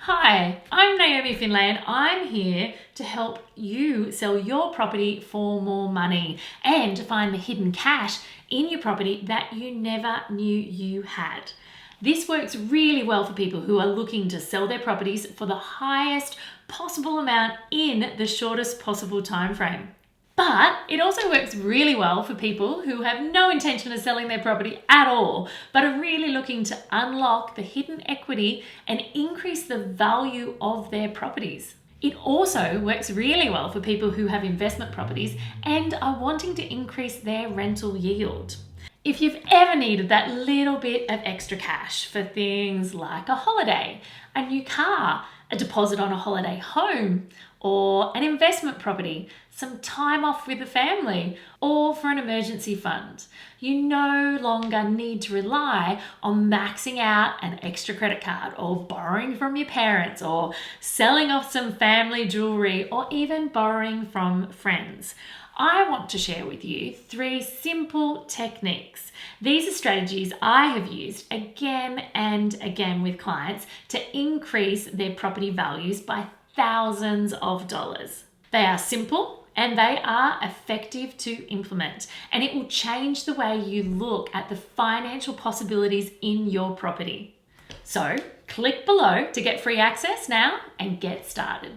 Hi, I'm Naomi Findlay and I'm here to help you sell your property for more money and to find the hidden cash in your property that you never knew you had. This works really well for people who are looking to sell their properties for the highest possible amount in the shortest possible time frame. But it also works really well for people who have no intention of selling their property at all, but are really looking to unlock the hidden equity and increase the value of their properties. It also works really well for people who have investment properties and are wanting to increase their rental yield. If you've ever needed that little bit of extra cash for things like a holiday, a new car, a deposit on a holiday home, or an investment property, some time off with the family, or for an emergency fund, you no longer need to rely on maxing out an extra credit card or borrowing from your parents or selling off some family jewelry or even borrowing from friends. I want to share with you 3 simple techniques. These are strategies I have used again and again with clients to increase their property values by thousands of dollars. They are simple and they are effective to implement, and it will change the way you look at the financial possibilities in your property. So click below to get free access now and get started.